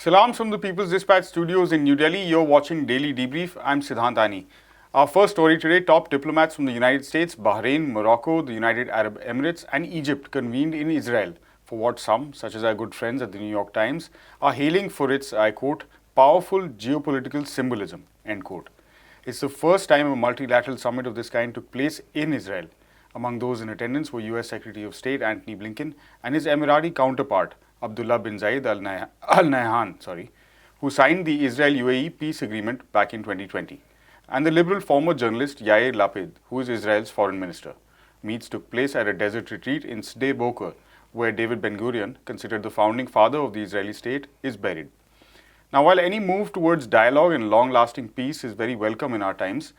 Salams from the People's Dispatch studios in New Delhi. You're watching Daily Debrief. I'm Siddhant Ani. Our first story today, top diplomats from the United States, Bahrain, Morocco, the United Arab Emirates and Egypt convened in Israel for what some, such as our good friends at the New York Times, are hailing for its, I quote, powerful geopolitical symbolism, end quote. It's the first time a multilateral summit of this kind took place in Israel. Among those in attendance were US Secretary of State Antony Blinken and his Emirati counterpart, Abdullah bin Zayed Al Nahyan, who signed the Israel-UAE peace agreement back in 2020, and the liberal former journalist Yair Lapid, who is Israel's foreign minister. Meets took place at a desert retreat in Sde Boker, where David Ben-Gurion, considered the founding father of the Israeli state, is buried. Now, while any move towards dialogue and long-lasting peace is very welcome in our times,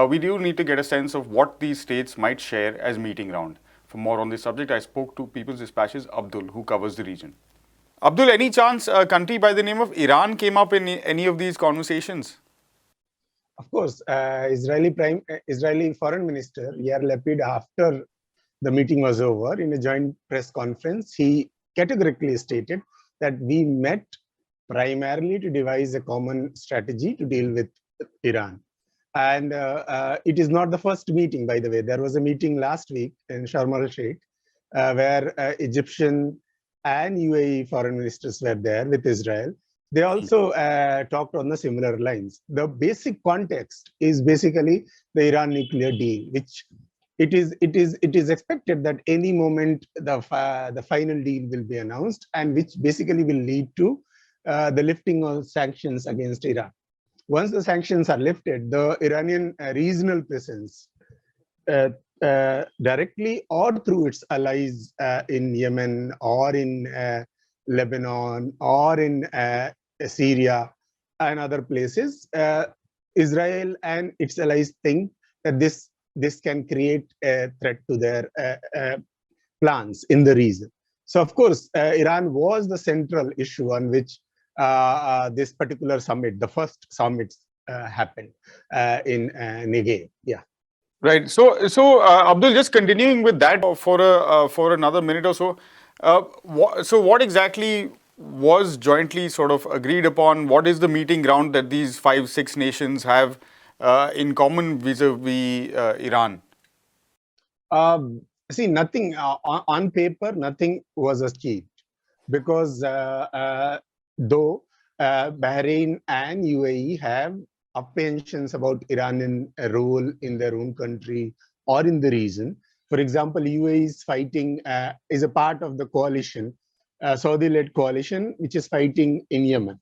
we do need to get a sense of what these states might share as meeting ground. For more on this subject, I spoke to People's Dispatch's Abdul, who covers the region. Abdul, any chance a country by the name of Iran came up in any of these conversations? Of course, Israeli Foreign Minister Yair Lapid, after the meeting was over, in a joint press conference, he categorically stated that we met primarily to devise a common strategy to deal with Iran. And it is not the first meeting, by the way. There was a meeting last week in Sharm el-Sheikh where Egyptian and UAE foreign ministers were there with Israel. They also talked on the similar lines. The basic context is basically the Iran nuclear deal, which it is expected that any moment the final deal will be announced, and which basically will lead to the lifting of sanctions against Iran. Once the sanctions are lifted, the Iranian regional presence, directly or through its allies in Yemen or in Lebanon or in Syria and other places, Israel and its allies think that this can create a threat to their plans in the region. So, of course, Iran was the central issue on which this particular summit, the first summit, happened in Negev. Yeah. Right. So Abdul, just continuing with that for another minute or so. So what exactly was jointly sort of agreed upon? What is the meeting ground that these 5-6 nations have in common vis-a-vis Iran? See, nothing on paper, nothing was achieved, because though Bahrain and UAE have apprehensions about Iranian role in their own country or in the region. For example, UAE is fighting, is a part of the coalition, Saudi-led coalition, which is fighting in Yemen.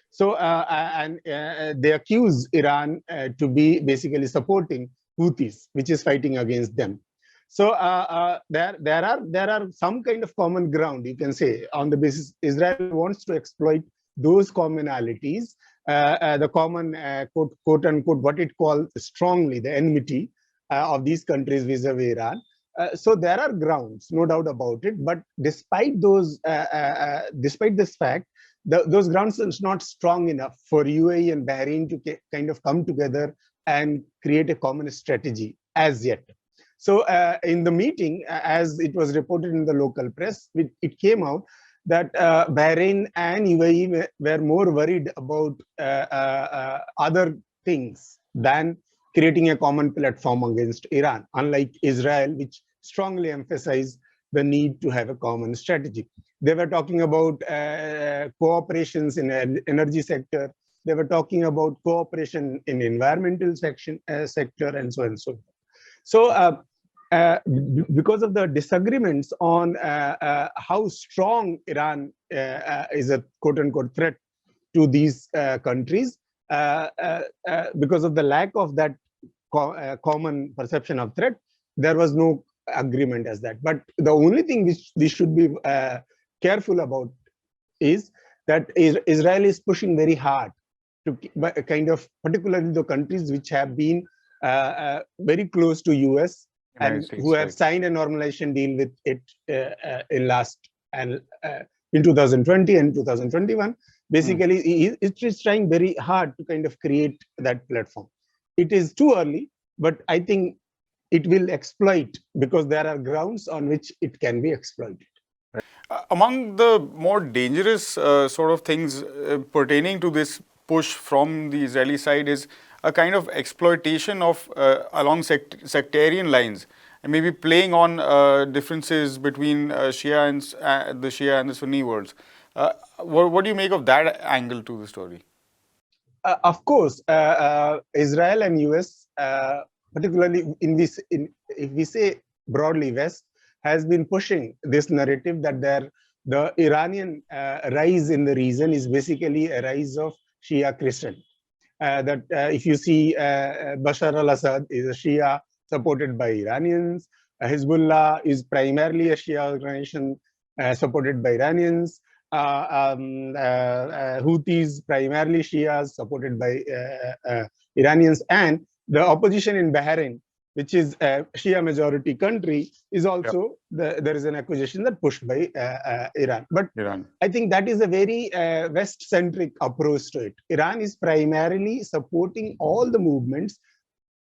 So, they accuse Iran to be basically supporting Houthis, which is fighting against them. So there are some kind of common ground, you can say, on the basis Israel wants to exploit those commonalities, the common quote unquote what it calls strongly the enmity of these countries vis-a-vis Iran. So there are grounds, no doubt about it. But despite those, despite this fact, those grounds are not strong enough for UAE and Bahrain to kind of come together and create a common strategy as yet. So in the meeting, as it was reported in the local press, it came out that Bahrain and UAE were more worried about other things than creating a common platform against Iran, unlike Israel, which strongly emphasized the need to have a common strategy. They were talking about cooperations in the energy sector. They were talking about cooperation in environmental sector and so on and so forth. So because of the disagreements on how strong Iran is a quote-unquote threat to these countries, because of the lack of that common perception of threat, there was no agreement as that. But the only thing which we should be careful about is that Israel is pushing very hard to kind of, particularly the countries which have been very close to US and who have signed a normalization deal with it in 2020 and 2021. Basically, it is trying very hard to kind of create that platform. It is too early, but I think it will exploit, because there are grounds on which it can be exploited. Among the more dangerous sort of things pertaining to this push from the Israeli side is a kind of exploitation of along sectarian lines, and maybe playing on differences between the Shia and the Sunni worlds. What do you make of that angle to the story? Of course, Israel and US, particularly if we say broadly, West has been pushing this narrative that the Iranian rise in the region is basically a rise of Shia Christian. That if you see Bashar al-Assad is a Shia supported by Iranians, Hezbollah is primarily a Shia organization supported by Iranians, Houthis primarily Shias supported by Iranians, and the opposition in Bahrain, which is a Shia majority country, is also there is an accusation that pushed by Iran. But I think that is a very West-centric approach to it. Iran is primarily supporting all the movements,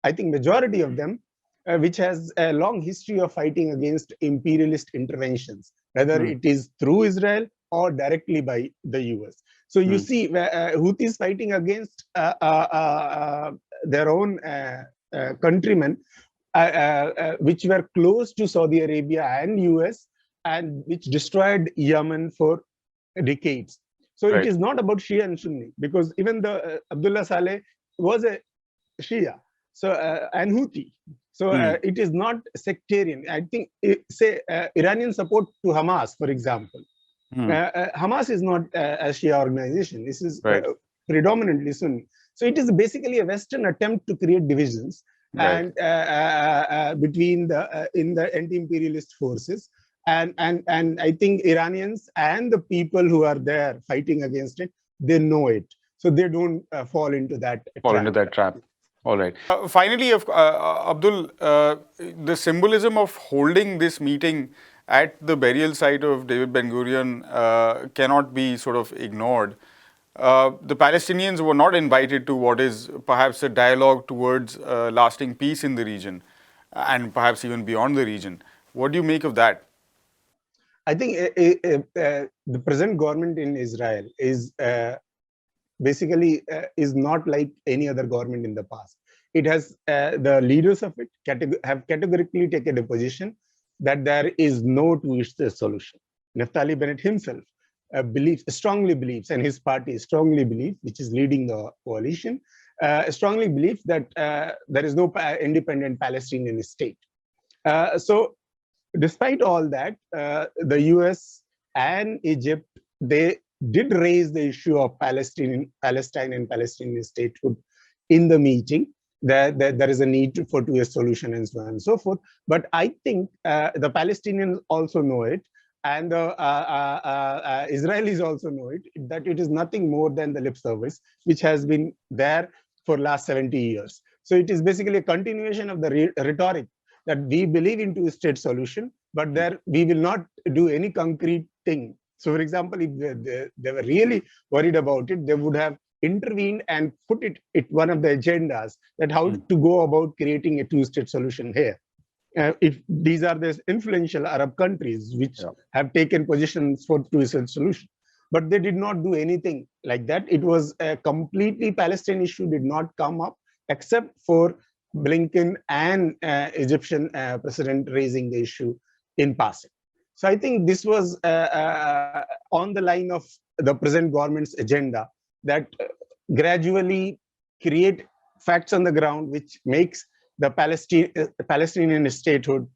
I think majority of them, which has a long history of fighting against imperialist interventions, whether it is through Israel or directly by the US. So you see Houthis fighting against their own countrymen, which were close to Saudi Arabia and US, and which destroyed Yemen for decades. So it is not about Shia and Sunni, because even the Abdullah Saleh was a Shia, so and Houthi. So it is not sectarian. I think, say, Iranian support to Hamas, for example. Hamas is not a Shia organization. This is predominantly Sunni. So it is basically a Western attempt to create divisions and between in the anti-imperialist forces. And I think Iranians and the people who are there fighting against it, they know it. So they don't fall into that trap. All right. Finally, Abdul, the symbolism of holding this meeting at the burial site of David Ben-Gurion cannot be sort of ignored. The Palestinians were not invited to what is perhaps a dialogue towards lasting peace in the region and perhaps even beyond the region. What do you make of that? I think the present government in Israel is basically is not like any other government in the past. It has the leaders of it have categorically taken a position that there is no two-state solution. Naftali Bennett himself strongly believes, and his party strongly believes, which is leading the coalition, strongly believes that there is no independent Palestinian state. So despite all that, the US and Egypt, they did raise the issue of Palestine and Palestinian statehood in the meeting. That there is a need for two-state solution and so on and so forth. But I think the Palestinians also know it, and the Israelis also know it, that it is nothing more than the lip service, which has been there for last 70 years. So it is basically a continuation of the rhetoric that we believe in two-state solution, but there we will not do any concrete thing. So, for example, if they were really worried about it, they would have intervened and put it one of the agendas that how to go about creating a two-state solution here. If these are the influential Arab countries which have taken positions for two-state solution, but they did not do anything like that. It was a completely Palestinian issue, did not come up except for Blinken and Egyptian president raising the issue in passing. So I think this was on the line of the present government's agenda, that gradually create facts on the ground which makes the Palestinian statehood,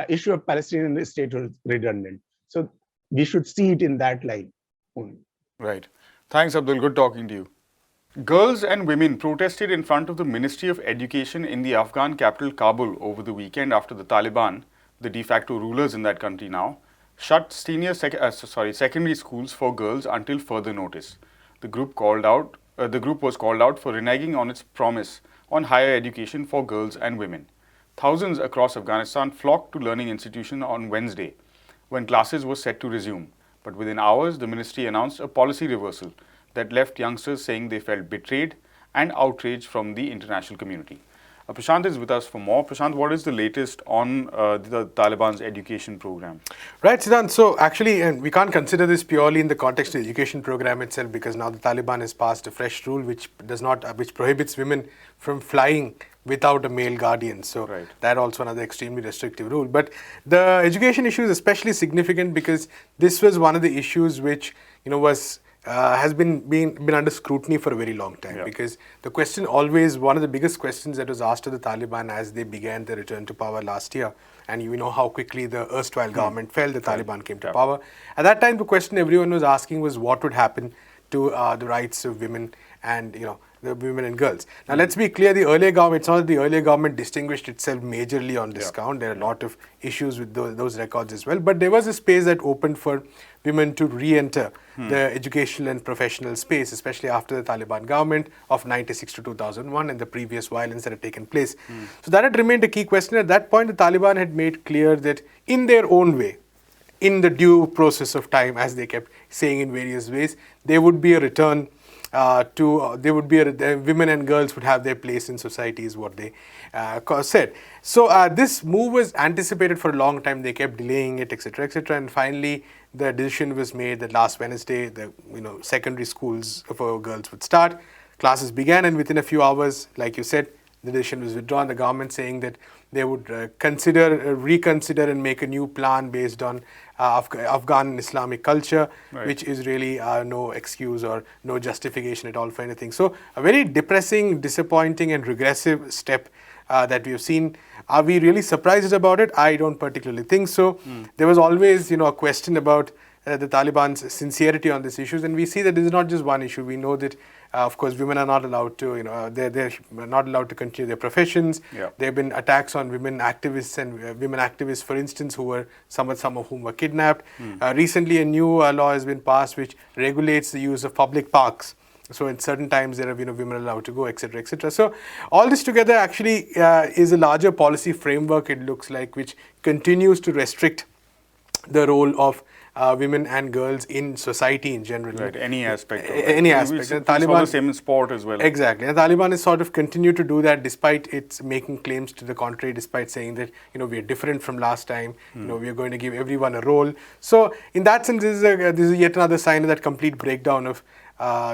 issue of Palestinian statehood redundant. So we should see it in that line only. Right. Thanks, Abdul. Good talking to you. Girls and women protested in front of the Ministry of Education in the Afghan capital Kabul over the weekend after the Taliban, the de facto rulers in that country now, shut secondary schools for girls until further notice. The group was called out for reneging on its promise on higher education for girls and women. Thousands across Afghanistan flocked to learning institutions on Wednesday, when classes were set to resume. But within hours, the ministry announced a policy reversal that left youngsters saying they felt betrayed and outraged from the international community. Prashant is with us for more. Prashant, what is the latest on the Taliban's education program? Right, Siddhant. So actually, and we can't consider this purely in the context of the education program itself, because now the Taliban has passed a fresh rule which prohibits women from flying without a male guardian. So that also another extremely restrictive rule. But the education issue is especially significant because this was one of the issues which has been under scrutiny for a very long time, because the question always, one of the biggest questions that was asked to the Taliban as they began their return to power last year, and you know how quickly the erstwhile government fell, the Taliban came to power. At that time, the question everyone was asking was what would happen to the rights of women and the women and girls. Now let's be clear, the earlier government, it's not that the earlier government distinguished itself majorly on this count. There are a lot of issues with those records as well, but there was a space that opened for women to re-enter the educational and professional space, especially after the Taliban government of 96 to 2001 and the previous violence that had taken place. So that had remained a key question. At that point, the Taliban had made clear that in their own way, in the due process of time, as they kept saying in various ways, there would be a return women and girls would have their place in society, is what they said. So this move was anticipated for a long time. They kept delaying it, etc., etc., and finally the decision was made that last Wednesday, the secondary schools for girls would start. Classes began, and within a few hours, like you said, the decision was withdrawn. The government saying that they would reconsider and make a new plan based on Afghan Islamic culture, which is really no excuse or no justification at all for anything. So a very depressing, disappointing and regressive step that we have seen. Are we really surprised about it? I don't particularly think so. There was always a question about the Taliban's sincerity on these issues, and we see that this is not just one issue. We know that of course women are not allowed to they're not allowed to continue their professions. There have been attacks on women activists and women activists, for instance, who were some of whom were kidnapped. Recently a new law has been passed which regulates the use of public parks. So at certain times there are women allowed to go, etc., etc. So all this together actually is a larger policy framework, it looks like, which continues to restrict the role of women and girls in society in general. Right, any aspect of any aspect. The Taliban, the same in sport as well. Exactly. And the Taliban has sort of continued to do that despite its making claims to the contrary, despite saying that we are different from last time, we are going to give everyone a role. So in that sense, this is yet another sign of that complete breakdown of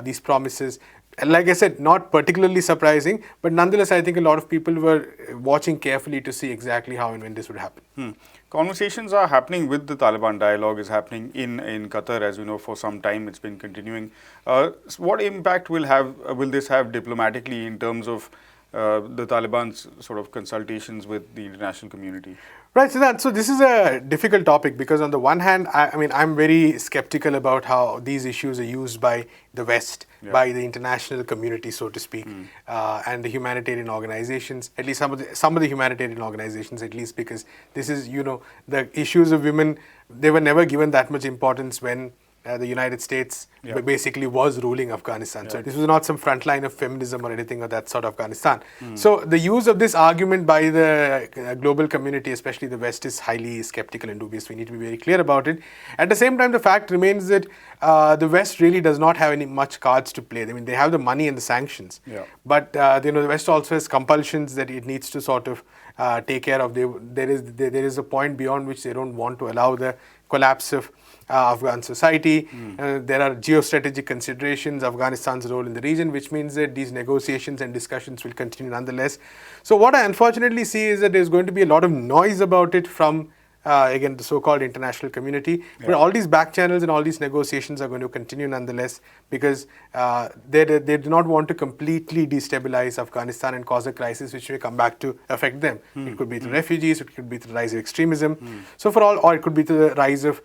these promises. And like I said, not particularly surprising, but nonetheless, I think a lot of people were watching carefully to see exactly how and when this would happen. Conversations are happening with the Taliban. Dialogue is happening in Qatar, as we know, for some time. It's been continuing. What impact will this have diplomatically in terms of the Taliban's sort of consultations with the international community? Right, Siddhant. So this is a difficult topic because on the one hand, I'm very skeptical about how these issues are used by the West, by the international community, so to speak, and the humanitarian organizations, at least some of the humanitarian organizations, at least, because this is, the issues of women, they were never given that much importance when the United States basically was ruling Afghanistan. So this was not some front line of feminism or anything of that sort of Afghanistan. So the use of this argument by the global community, especially the West, is highly skeptical and dubious. We need to be very clear about it. At the same time, the fact remains that the West really does not have any much cards to play. I mean, they have the money and the sanctions, but the West also has compulsions that it needs to sort of take care of. There is a point beyond which they don't want to allow the collapse of Afghan society. There are geostrategic considerations, Afghanistan's role in the region, which means that these negotiations and discussions will continue nonetheless. So what I unfortunately see is that there's going to be a lot of noise about it from again, the so-called international community. But all these back channels and all these negotiations are going to continue nonetheless because they do not want to completely destabilize Afghanistan and cause a crisis which may come back to affect them. It could be through refugees, it could be through the rise of extremism. So for all, or it could be through the rise of,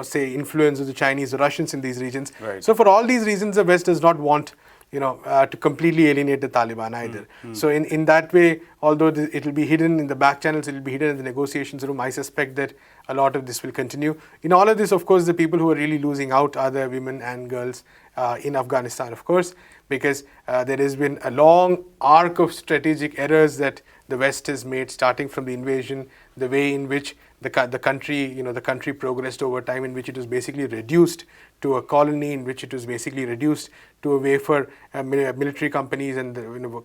say, influence of the Chinese or Russians in these regions. So for all these reasons, the West does not want to completely alienate the Taliban either. So in that way, although it will be hidden in the back channels, it will be hidden in the negotiations room, I suspect that a lot of this will continue. In all of this, of course, the people who are really losing out are the women and girls in Afghanistan, of course, because there has been a long arc of strategic errors that the West has made, starting from the invasion, the way in which the country progressed over time, in which it was basically reduced to a colony, in which it was basically reduced to a way for military companies and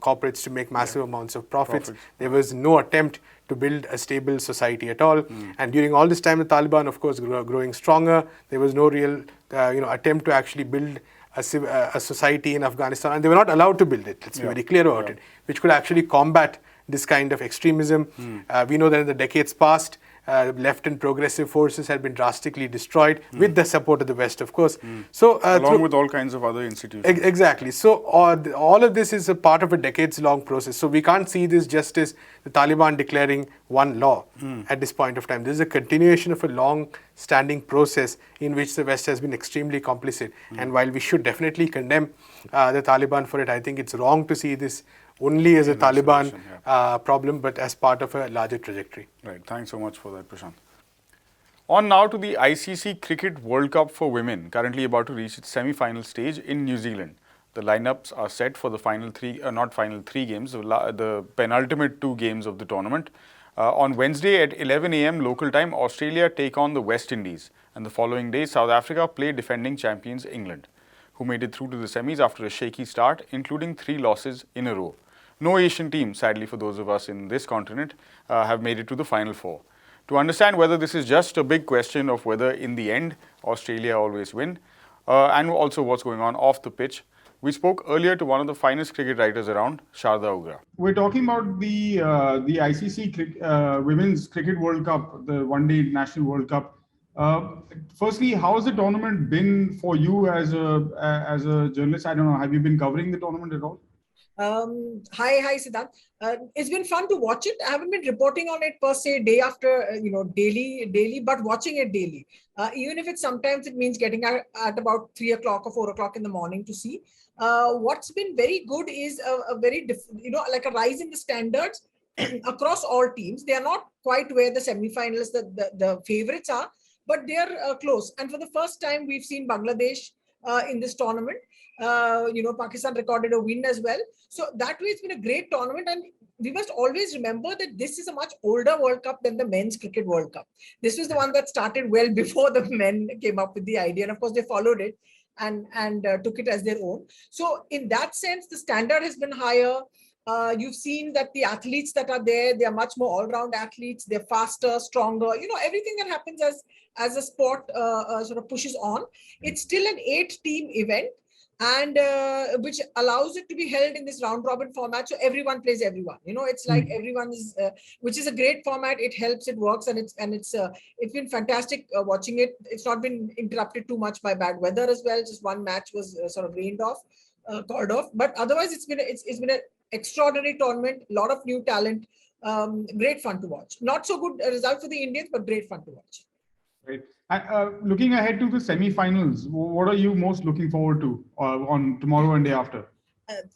corporates to make massive amounts of profits. There was no attempt to build a stable society at all. And during all this time, the Taliban, of course, growing stronger. There was no real attempt to actually build a society in Afghanistan, and they were not allowed to build it. Let's be very clear about it, which could actually combat this kind of extremism. We know that in the decades past, left and progressive forces had been drastically destroyed with the support of the West, of course. So, along with all kinds of other institutions. Exactly. So all of this is a part of a decades-long process. So we can't see this just as the Taliban declaring one law at this point of time. This is a continuation of a long-standing process in which the West has been extremely complicit. And while we should definitely condemn the Taliban for it, I think it's wrong to see this only as a Taliban problem, but as part of a larger trajectory. Right. Thanks so much for that, Prashant. On now to the ICC Cricket World Cup for women, currently about to reach its semi-final stage in New Zealand. The lineups are set for the final three, not final three games, the penultimate two games of the tournament. On Wednesday at 11 a.m. local time, Australia take on the West Indies, and the following day, South Africa play defending champions England, who made it through to the semis after a shaky start, including 3 losses in a row. No Asian team, sadly for those of us in this continent, have made it to the Final Four. To understand whether this is just a big question of whether in the end Australia always win, and also what's going on off the pitch, we spoke earlier to one of the finest cricket writers around, Sharda Iyer. We're talking about the ICC Women's Cricket World Cup, the one-day National World Cup. Firstly, how has the tournament been for you as a journalist? I don't know, have you been covering the tournament at all? Hi, Siddhant. It's been fun to watch it. I haven't been reporting on it per se day after, daily, but watching it daily. Even if sometimes it means getting at about 3 o'clock or 4 o'clock in the morning to see. What's been very good is a very, like a rise in the standards across all teams. They are not quite where the semi-finalists, the favorites are, but they are close. And for the first time, we've seen Bangladesh in this tournament. Pakistan recorded a win as well. So that way, it's been a great tournament. And we must always remember that this is a much older World Cup than the Men's Cricket World Cup. This was the one that started well before the men came up with the idea. And of course, they followed it and took it as their own. So in that sense, the standard has been higher. You've seen that the athletes that are there, they are much more all-round athletes. They're faster, stronger. Everything that happens as a sport sort of pushes on. It's still an 8-team event, and which allows it to be held in this round-robin format. So everyone plays everyone. It's like everyone is, which is a great format. It helps, it works, and it's been fantastic watching it. It's not been interrupted too much by bad weather as well. Just one match was sort of rained off, called off. But otherwise, it's been an extraordinary tournament. A lot of new talent. Great fun to watch. Not so good result for the Indians, but great fun to watch. Right. Looking ahead to the semi-finals, what are you most looking forward to on tomorrow and day after?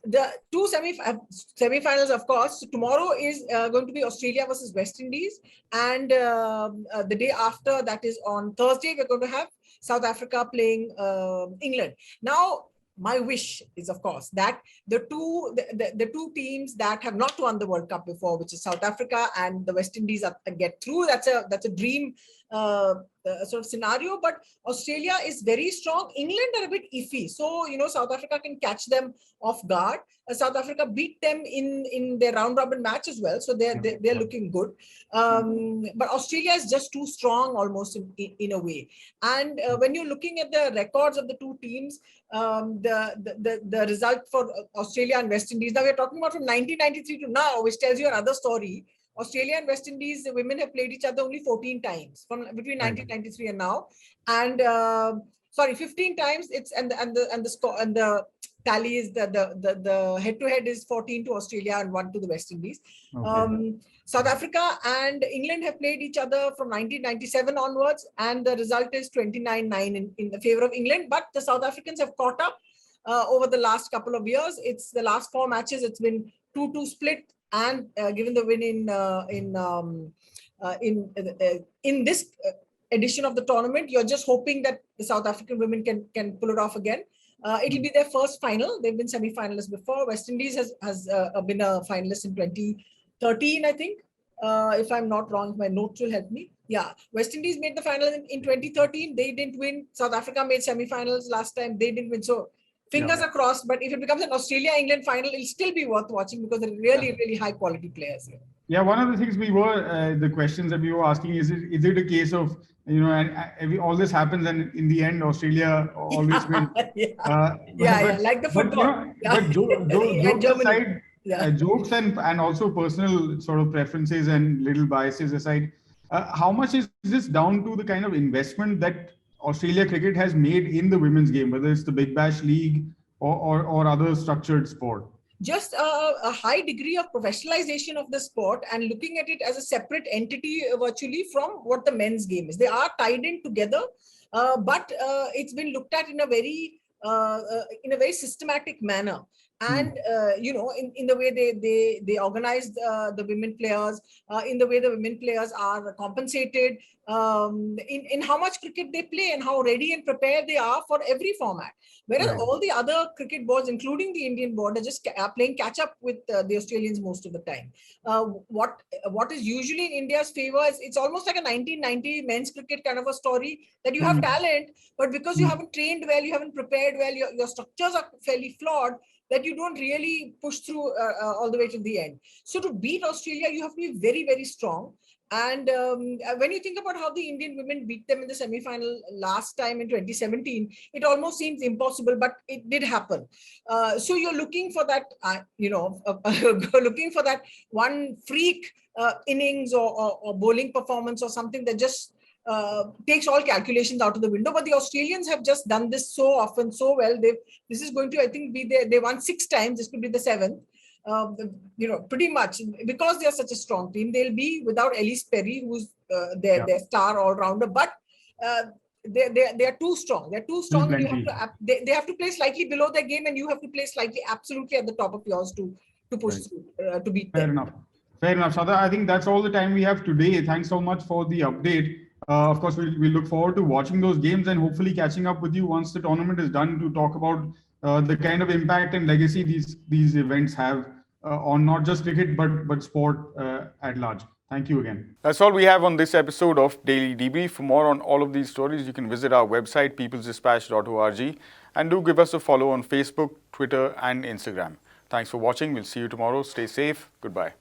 The two semi-finals, of course. So tomorrow is going to be Australia versus West Indies, and the day after, that is on Thursday, we're going to have South Africa playing England. Now, my wish is, of course, that the two teams that have not won the World Cup before, which is South Africa and the West Indies, get through. That's a dream sort of scenario. But Australia is very strong. England are a bit iffy. So, South Africa can catch them off guard. South Africa beat them in their round-robin match as well. So they're looking good. But Australia is just too strong almost in a way. And when you're looking at the records of the two teams, the result for Australia and West Indies, now we're talking about from 1993 to now, which tells you another story. Australia and West Indies, the women have played each other only 14 times from between 1993 and now, and 15 times. It's and the score and the tally is the head-to-head is 14 to Australia and 1 to the West Indies. Okay. South Africa and England have played each other from 1997 onwards, and the result is 29-9 in the favor of England. But the South Africans have caught up over the last couple of years. It's the last 4 matches. It's been 2-2 split. And given the win in this edition of the tournament, you're just hoping that the South African women can pull it off again. It'll be their first final. They've been semi-finalists before. West Indies has been a finalist in 13, I think. If I'm not wrong, my notes will help me. Yeah, West Indies made the final in 2013. They didn't win. South Africa made semi-finals last time. They didn't win. So fingers are crossed. But if it becomes an Australia-England final, it'll still be worth watching because they're really, really high quality players here. Yeah, one of the things the questions that we were asking is it a case of, all this happens and in the end Australia always wins. Like the football. Jokes Germany. aside, jokes and also personal sort of preferences and little biases aside, how much is this down to the kind of investment that Australia cricket has made in the women's game, whether it's the Big Bash League or other structured sport? Just a high degree of professionalization of the sport and looking at it as a separate entity virtually from what the men's game is. They are tied in together, but it's been looked at in a very systematic manner. And in the way they organize the women players, in the way the women players are compensated, in how much cricket they play and how ready and prepared they are for every format. Whereas all the other cricket boards, including the Indian board, are just playing catch up with the Australians most of the time. What is usually in India's favor is it's almost like a 1990 men's cricket kind of a story that you have talent, but because you haven't trained well, you haven't prepared well, your structures are fairly flawed, that you don't really push through all the way to the end. So to beat Australia, you have to be very, very strong. And when you think about how the Indian women beat them in the semi-final last time in 2017, it almost seems impossible, but it did happen. So you're looking for that, looking for that one freak innings or bowling performance or something that just takes all calculations out of the window. But the Australians have just done this so often, so well. This is going to, I think, be they won 6 times. This could be the 7th. Pretty much because they are such a strong team. They'll be without Elise Perry, who's their star all-rounder, but they are too strong. They're too strong. And they have to play slightly below their game, and you have to play slightly absolutely at the top of yours to push through, to beat them. Fair enough, Shraddha. I think that's all the time we have today. Thanks so much for the update. Of course, we look forward to watching those games and hopefully catching up with you once the tournament is done to talk about the kind of impact and legacy these events have on not just cricket but sport at large. Thank you again. That's all we have on this episode of Daily Debrief. For more on all of these stories, you can visit our website peoplesdispatch.org and do give us a follow on Facebook, Twitter and Instagram. Thanks for watching. We'll see you tomorrow. Stay safe. Goodbye.